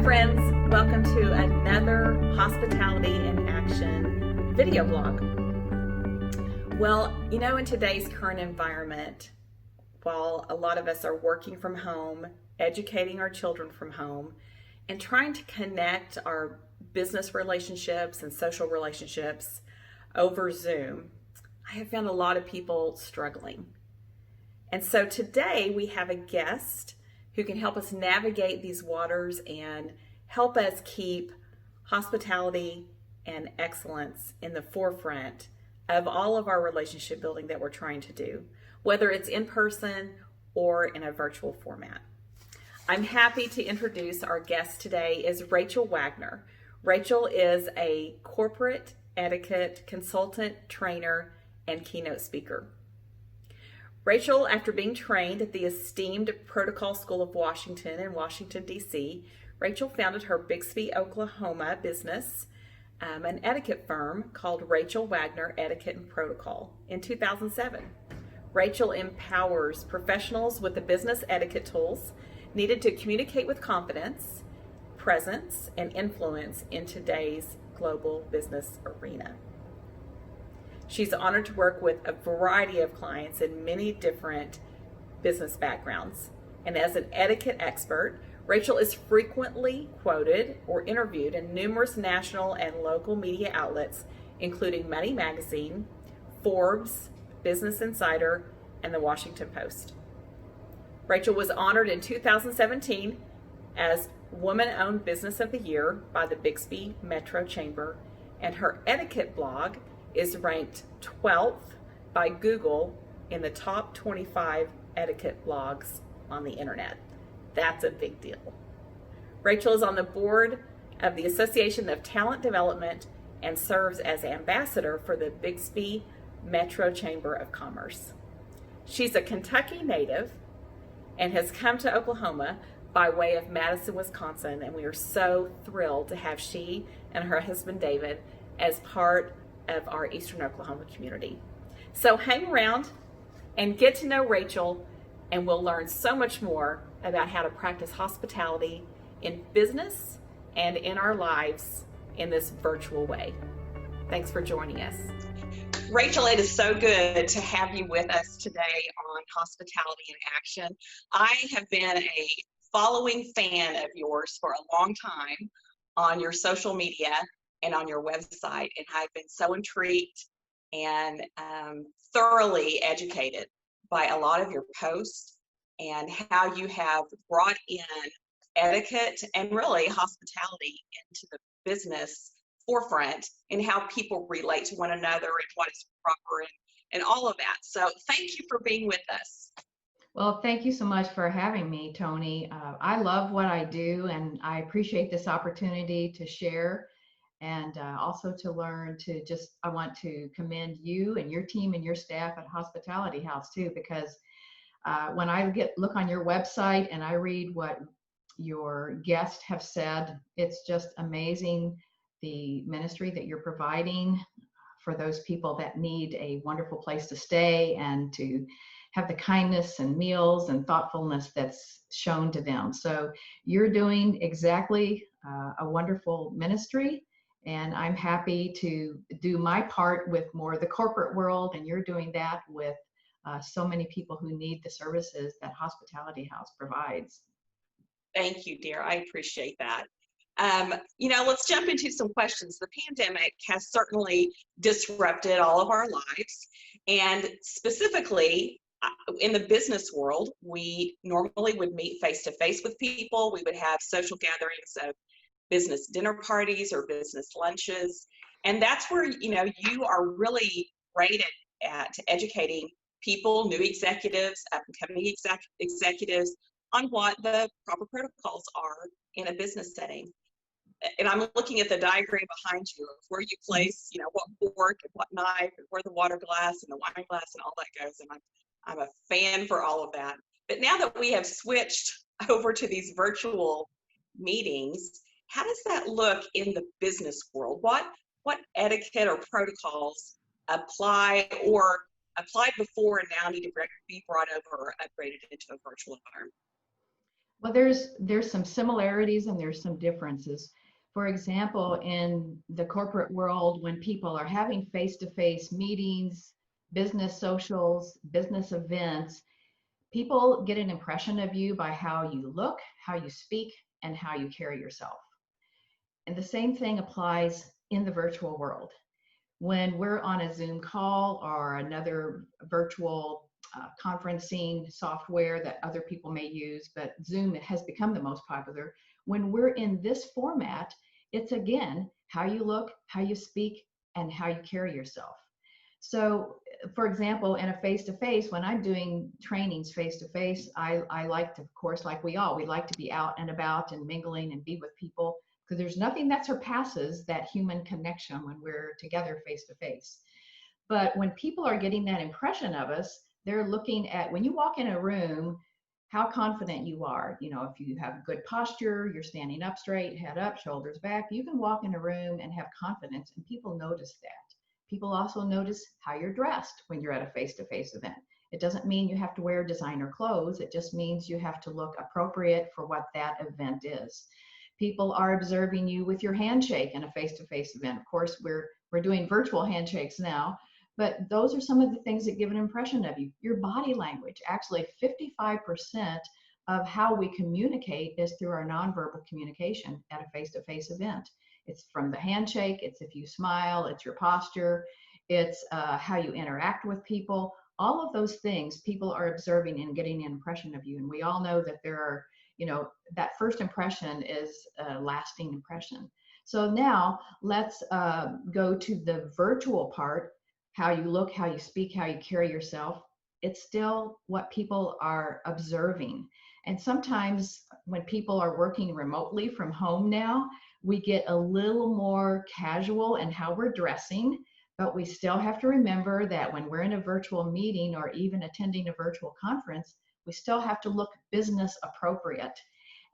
Hi friends, welcome to another Hospitality in Action video blog. Well, in today's current environment, while a lot of us are working from home, educating our children from home, and trying to connect our business relationships and social relationships over Zoom, I have found a lot of people struggling. And so today we have a guest who can help us navigate these waters and help us keep hospitality and excellence in the forefront of all of our relationship building that we're trying to do, whether it's in person or in a virtual format. I'm happy to introduce our guest today is Rachel Wagner. Rachel is a corporate etiquette consultant, trainer, and keynote speaker. Rachel, after being trained at the esteemed Protocol School of Washington in Washington, D.C., Rachel founded her Bixby, Oklahoma business, an etiquette firm called Rachel Wagner Etiquette and Protocol in 2007. Rachel empowers professionals with the business etiquette tools needed to communicate with confidence, presence, and influence in today's global business arena. She's honored to work with a variety of clients in many different business backgrounds. And as an etiquette expert, Rachel is frequently quoted or interviewed in numerous national and local media outlets, including Money Magazine, Forbes, Business Insider, and the Washington Post. Rachel was honored in 2017 as Woman-Owned Business of the Year by the Bixby Metro Chamber, and her etiquette blog is ranked 12th by Google in the top 25 etiquette blogs on the internet. That's a big deal. Rachel is on the board of the Association of Talent Development and serves as ambassador for the Bixby Metro Chamber of Commerce. She's a Kentucky native and has come to Oklahoma by way of Madison, Wisconsin, and we are so thrilled to have she and her husband David as part of our Eastern Oklahoma community. So hang around and get to know Rachel, and we'll learn so much more about how to practice hospitality in business and in our lives in this virtual way. Thanks for joining us. Rachel, it is so good to have you with us today on Hospitality in Action. I have been a following fan of yours for a long time on your social media and on your website, and I've been so intrigued and thoroughly educated by a lot of your posts and how you have brought in etiquette and really hospitality into the business forefront and how people relate to one another and what is proper and all of that. So thank you for being with us. Well, thank you so much for having me, Toni. I love what I do, and I appreciate this opportunity to share and also to learn I want to commend you and your team and your staff at Hospitality House too, because when I look on your website and I read what your guests have said, it's just amazing the ministry that you're providing for those people that need a wonderful place to stay and to have the kindness and meals and thoughtfulness that's shown to them. So you're doing exactly a wonderful ministry, and I'm happy to do my part with more the corporate world, and you're doing that with so many people who need the services that Hospitality House provides. Thank you, dear. I appreciate that. Let's jump into some questions. The pandemic has certainly disrupted all of our lives, and specifically in the business world, we normally would meet face-to-face with people. We would have social gatherings of business dinner parties or business lunches, and that's where you are really great at educating people, new executives, up-and-coming executives on what the proper protocols are in a business setting. And I'm looking at the diagram behind you of where you place, what fork and what knife and where the water glass and the wine glass and all that goes. And I'm a fan for all of that. But now that we have switched over to these virtual meetings, how does that look in the business world? What etiquette or protocols apply or applied before and now need to be brought over or upgraded into a virtual environment? Well, there's some similarities and there's some differences. For example, in the corporate world, when people are having face-to-face meetings, business socials, business events, people get an impression of you by how you look, how you speak, and how you carry yourself. And the same thing applies in the virtual world. When we're on a Zoom call or another virtual conferencing software that other people may use, but Zoom has become the most popular. When we're in this format, it's again how you look, how you speak, and how you carry yourself. So, for example, in a face-to-face, when I'm doing trainings face-to-face, I like to, of course, like we like to be out and about and mingling and be with people, because there's nothing that surpasses that human connection when we're together face-to-face. But when people are getting that impression of us, they're looking at, when you walk in a room, how confident you are. You know, if you have good posture, you're standing up straight, head up, shoulders back, you can walk in a room and have confidence, and people notice that. People also notice how you're dressed when you're at a face-to-face event. It doesn't mean you have to wear designer clothes. It just means you have to look appropriate for what that event is. People are observing you with your handshake in a face-to-face event. Of course, we're doing virtual handshakes now, but those are some of the things that give an impression of you. Your body language, actually 55% of how we communicate is through our nonverbal communication at a face-to-face event. It's from the handshake, it's if you smile, it's your posture, it's how you interact with people. All of those things people are observing and getting an impression of you. And we all know that there are, you know, that first impression is a lasting impression. So now let's go to the virtual part, how you look, how you speak, how you carry yourself. It's still what people are observing. And sometimes when people are working remotely from home now, we get a little more casual in how we're dressing, but we still have to remember that when we're in a virtual meeting or even attending a virtual conference, we still have to look business appropriate.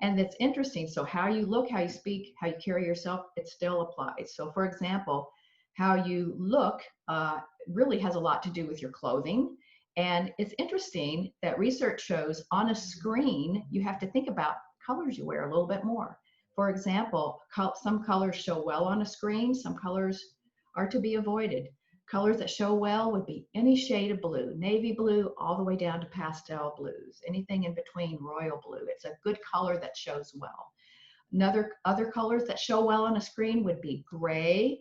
And that's interesting. So how you look, how you speak, how you carry yourself, it still applies. So for example, how you look really has a lot to do with your clothing. And it's interesting that research shows on a screen, you have to think about colors you wear a little bit more. For example, some colors show well on a screen, some colors are to be avoided. Colors that show well would be any shade of blue, navy blue, all the way down to pastel blues, anything in between, royal blue. It's a good color that shows well. Other colors that show well on a screen would be gray.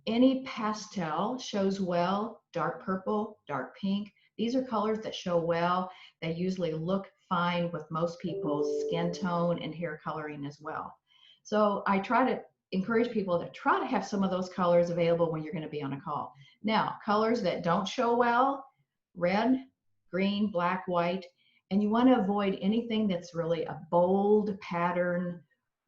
Any pastel shows well, dark purple, dark pink. These are colors that show well. They usually look fine with most people's skin tone and hair coloring as well. So I try to encourage people to try to have some of those colors available when you're going to be on a call. Now, colors that don't show well, red, green, black, white, and you want to avoid anything that's really a bold pattern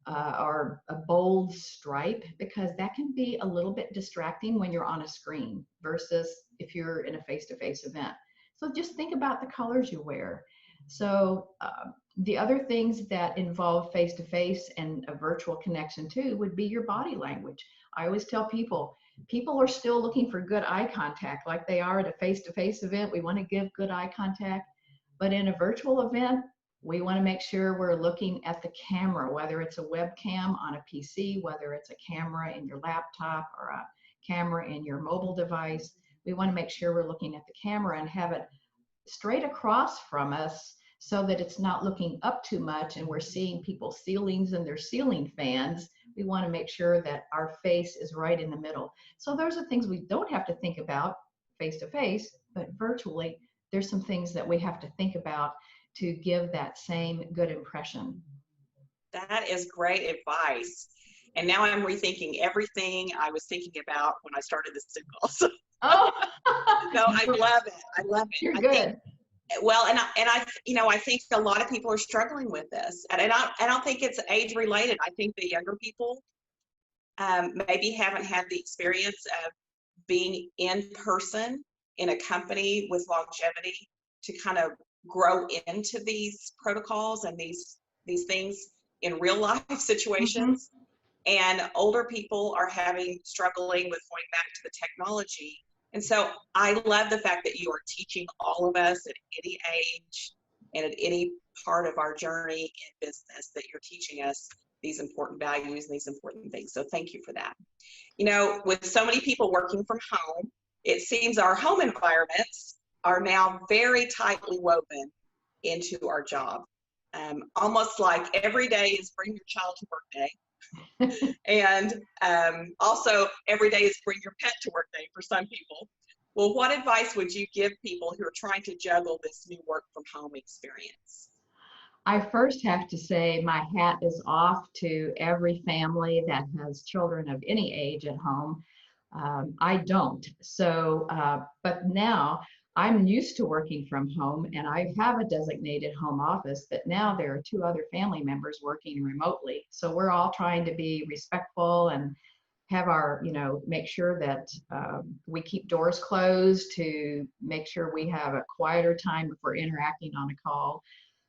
or a bold stripe, because that can be a little bit distracting when you're on a screen versus if you're in a face-to-face event. So just think about the colors you wear. So the other things that involve face-to-face and a virtual connection too would be your body language. I always tell people are still looking for good eye contact like they are at a face-to-face event. We want to give good eye contact, but in a virtual event, we want to make sure we're looking at the camera, whether it's a webcam on a PC, whether it's a camera in your laptop or a camera in your mobile device. We want to make sure we're looking at the camera and have it straight across from us so that it's not looking up too much and we're seeing people's ceilings and their ceiling fans. We want to make sure that our face is right in the middle. So those are things we don't have to think about face to face, but virtually, there's some things that we have to think about to give that same good impression. That is great advice. And now I'm rethinking everything I was thinking about when I started this Zoom call. Oh, no, I love it. I love it. You're good. Well, and I think a lot of people are struggling with this, and I don't think it's age related. I think the younger people maybe haven't had the experience of being in person in a company with longevity to kind of grow into these protocols and these things in real life situations. Mm-hmm. And older people are struggling with going back to the technology. And so I love the fact that you are teaching all of us at any age and at any part of our journey in business, that you're teaching us these important values and these important things. So thank you for that. You know, with so many people working from home, it seems our home environments are now very tightly woven into our job. Almost like every day is bring your child to work day. And also every day is bring your pet to work day for some people. Well, what advice would you give people who are trying to juggle this new work from home experience? I first have to say my hat is off to every family that has children of any age at home. I don't. So, but now I'm used to working from home and I have a designated home office, but now there are 2 other family members working remotely. So we're all trying to be respectful and have our, make sure that we keep doors closed to make sure we have a quieter time if we're interacting on a call.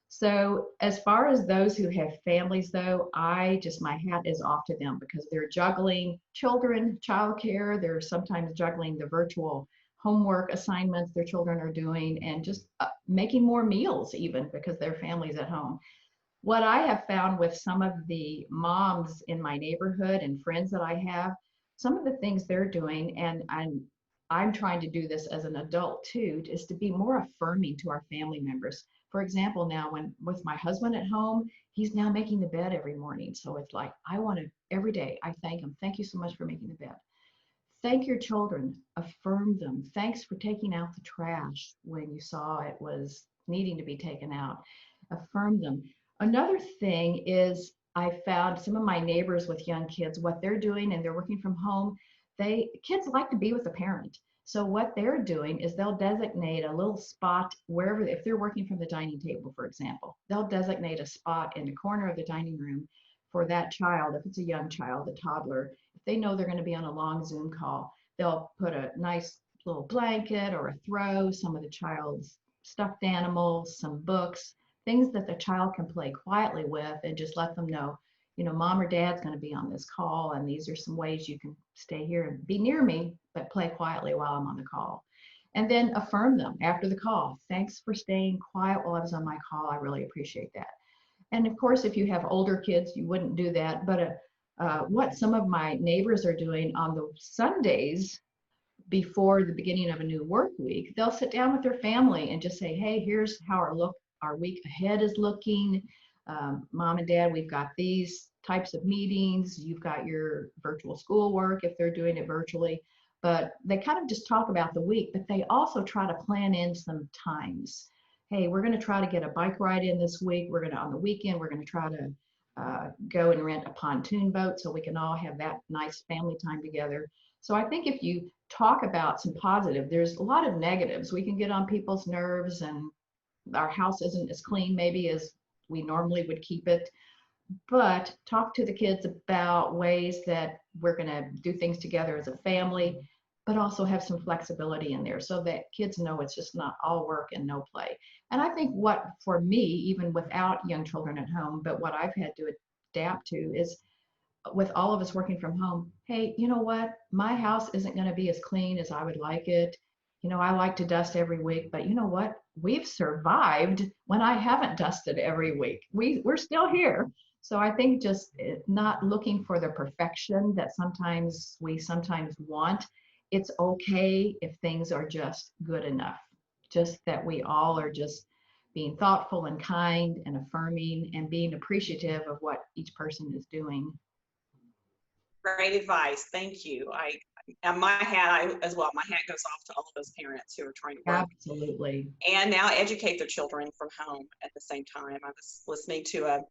So as far as those who have families though, my hat is off to them because they're juggling children, childcare, they're sometimes juggling the virtual homework assignments their children are doing and just making more meals even because their family's at home. What I have found with some of the moms in my neighborhood and friends that I have, some of the things they're doing, and I'm trying to do this as an adult too, is to be more affirming to our family members. For example, now when with my husband at home, he's now making the bed every morning. So it's like, I want to, every day, I thank him. Thank you so much for making the bed. Thank your children, affirm them. Thanks for taking out the trash when you saw it was needing to be taken out. Affirm them. Another thing is I found some of my neighbors with young kids, what they're doing and they're working from home, kids like to be with a parent. So what they're doing is they'll designate a little spot wherever, if they're working from the dining table, for example, they'll designate a spot in the corner of the dining room for that child. If it's a young child, a toddler, if they know they're going to be on a long Zoom call, they'll put a nice little blanket or a throw, some of the child's stuffed animals, some books, things that the child can play quietly with and just let them know, mom or dad's going to be on this call and these are some ways you can stay here and be near me, but play quietly while I'm on the call. And then affirm them after the call. Thanks for staying quiet while I was on my call. I really appreciate that. And of course, if you have older kids, you wouldn't do that. But what some of my neighbors are doing on the Sundays before the beginning of a new work week, they'll sit down with their family and just say, hey, here's how our week ahead is looking. Mom and dad, we've got these types of meetings. You've got your virtual schoolwork if they're doing it virtually. But they kind of just talk about the week, but they also try to plan in some times. Hey, we're going to try to get a bike ride in this week. On the weekend, we're going to try to go and rent a pontoon boat so we can all have that nice family time together. So I think if you talk about some positive, there's a lot of negatives. We can get on people's nerves and our house isn't as clean maybe as we normally would keep it. But talk to the kids about ways that we're going to do things together as a family, but also have some flexibility in there so that kids know it's just not all work and no play. And I think what for me, even without young children at home, but what I've had to adapt to is with all of us working from home, hey, you know what? My house isn't going to be as clean as I would like it. I like to dust every week, but you know what? We've survived when I haven't dusted every week. We're still here. So I think just not looking for the perfection that we sometimes want. It's okay if things are just good enough. Just that we all are just being thoughtful and kind and affirming and being appreciative of what each person is doing. Great advice. Thank you. My hat goes off to all of those parents who are trying to work. Absolutely. And now educate their children from home at the same time. I was listening to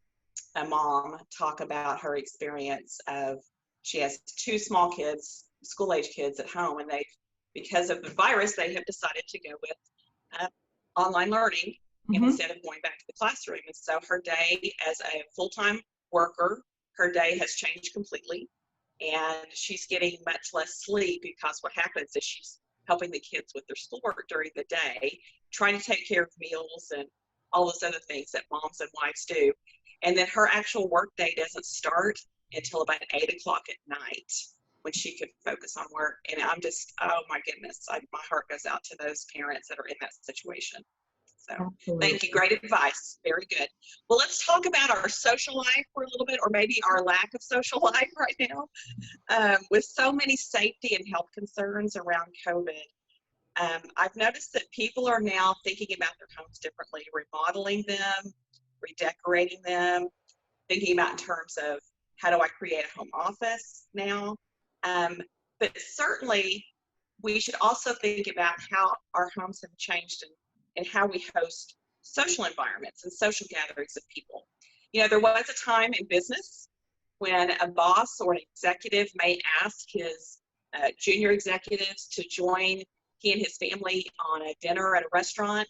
a mom talk about her experience of, she has 2 small kids, school-age kids at home, and because of the virus, they have decided to go with online learning instead of going back to the classroom. And so her day as a full-time worker, her day has changed completely. And she's getting much less sleep because what happens is she's helping the kids with their schoolwork during the day, trying to take care of meals and all those other things that moms and wives do. And then her actual work day doesn't start until about 8 o'clock at night when she could focus on work. And I'm just, oh my goodness, my heart goes out to those parents that are in that situation. So Absolutely. thank you. Great advice. Very good. Well, let's talk about our social life for a little bit, or maybe our lack of social life right now. With so many safety and health concerns around COVID, I've noticed that people are now thinking about their homes differently, remodeling them, redecorating them, thinking about in terms of how do I create a home office now. But certainly, we should also think about how our homes have changed and how we host social environments and social gatherings of people. There was a time in business when a boss or an executive may ask his junior executives to join he and his family on a dinner at a restaurant.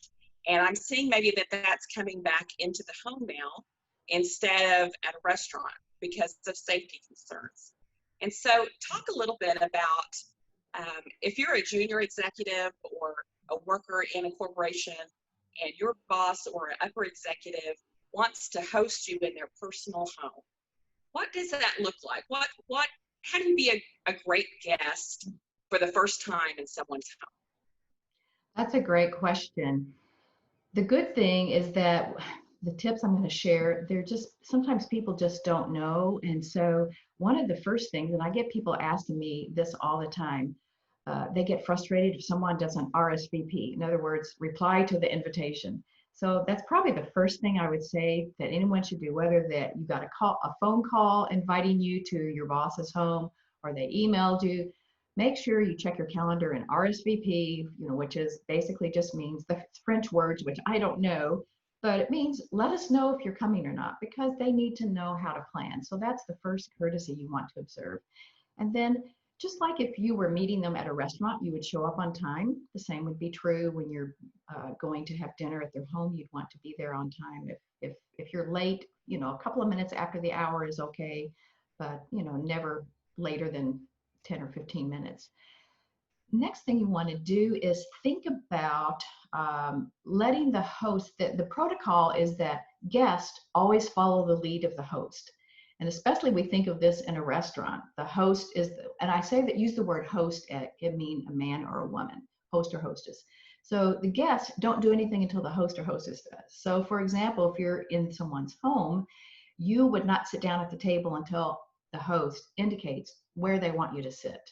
And I'm seeing maybe that's coming back into the home now instead of at a restaurant because of safety concerns. And so talk a little bit about if you're a junior executive or a worker in a corporation and your boss or an upper executive wants to host you in their personal home, what does that look like? How do you be a great guest for the first time in someone's home? That's a great question. The good thing is that the tips I'm going to share, they're just sometimes people just don't know. And so one of the first things, and I get people asking me this all the time, they get frustrated if someone doesn't RSVP. In other words, reply to the invitation. So that's probably the first thing I would say that anyone should do, whether that you got a phone call inviting you to your boss's home or they emailed you. Make sure you check your calendar and RSVP, which is basically just means the French words, which I don't know, but it means let us know if you're coming or not, because they need to know how to plan. So that's the first courtesy you want to observe. And then just like if you were meeting them at a restaurant, you would show up on time. The same would be true when you're going to have dinner at their home. You'd want to be there on time. If you're late, a couple of minutes after the hour is okay, but never later than 10 or 15 minutes. Next thing you want to do is think about letting the host, the protocol is that guests always follow the lead of the host. And especially we think of this in a restaurant. The host is, and I say that use the word host, it mean a man or a woman, host or hostess. So the guests don't do anything until the host or hostess does. So for example, if you're in someone's home, you would not sit down at the table until the host indicates where they want you to sit.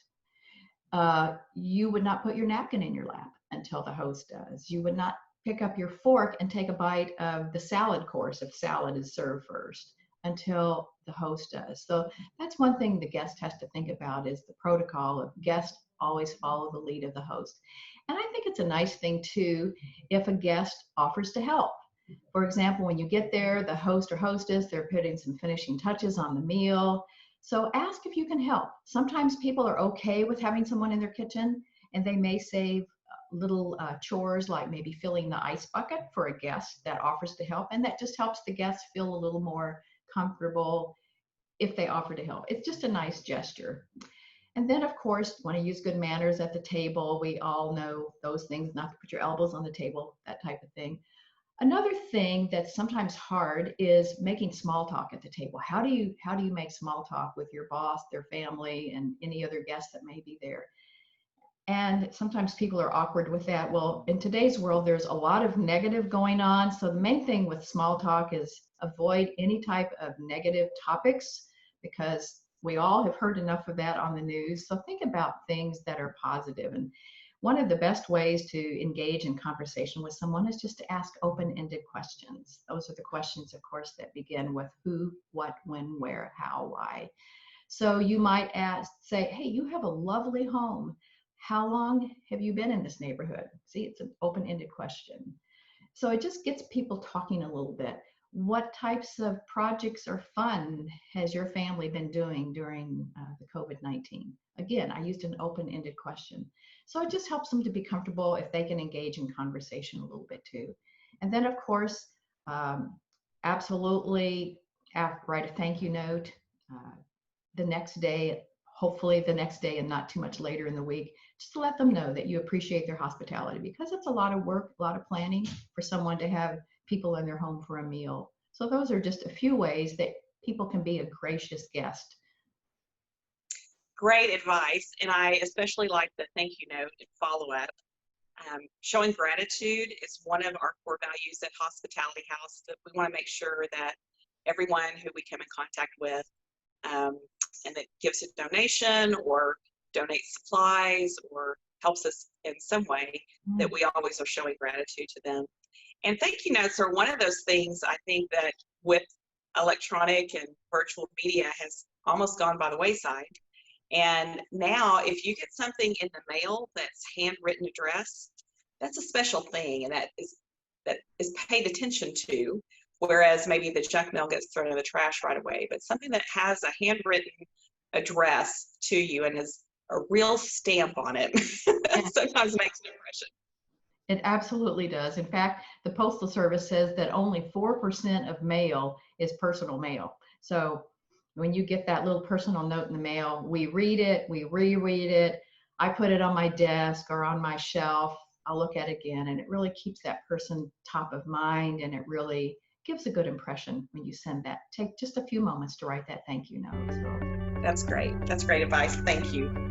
You would not put your napkin in your lap until the host does. You would not pick up your fork and take a bite of the salad course if salad is served first until the host does. So that's one thing the guest has to think about is the protocol of guests always follow the lead of the host. And I think it's a nice thing too if a guest offers to help. For example, when you get there, the host or hostess, they're putting some finishing touches on the meal. So ask if you can help. Sometimes people are okay with having someone in their kitchen and they may save little chores like maybe filling the ice bucket for a guest that offers to help. And that just helps the guest feel a little more comfortable if they offer to help. It's just a nice gesture. And then, of course, want to use good manners at the table. We all know those things, not to put your elbows on the table, that type of thing. Another thing that's sometimes hard is making small talk at the table. How do you make small talk with your boss, their family, and any other guests that may be there? And sometimes people are awkward with that. Well, in today's world, there's a lot of negative going on. So the main thing with small talk is avoid any type of negative topics because we all have heard enough of that on the news. So think about things that are positive. And one of the best ways to engage in conversation with someone is just to ask open-ended questions. Those are the questions, of course, that begin with who, what, when, where, how, why. So you might say, hey, you have a lovely home. How long have you been in this neighborhood? See, it's an open-ended question. So it just gets people talking a little bit. What types of projects or fun has your family been doing during the COVID-19? Again, I used an open-ended question. So it just helps them to be comfortable if they can engage in conversation a little bit too. And then, of course, absolutely write a thank you note the next day, hopefully the next day and not too much later in the week, just to let them know that you appreciate their hospitality because it's a lot of work, a lot of planning for someone to have people in their home for a meal. So those are just a few ways that people can be a gracious guest. Great advice. And I especially like the thank you note and follow up. Showing gratitude is one of our core values at Hospitality House, that we want to make sure that everyone who we come in contact with and that gives a donation or donates supplies or helps us in some way, that we always are showing gratitude to them. And thank you notes are one of those things I think that with electronic and virtual media has almost gone by the wayside. And now if you get something in the mail that's handwritten addressed, that's a special thing, and that is paid attention to, whereas maybe the junk mail gets thrown in the trash right away. But something that has a handwritten address to you and has a real stamp on it sometimes makes an impression. It absolutely does. In fact, the Postal Service says that only 4% of mail is personal mail. So when you get that little personal note in the mail, we read it, we reread it. I put it on my desk or on my shelf. I'll look at it again, and it really keeps that person top of mind, and it really gives a good impression when you send that. Take just a few moments to write that thank you note. So That's great. That's great advice. Thank you.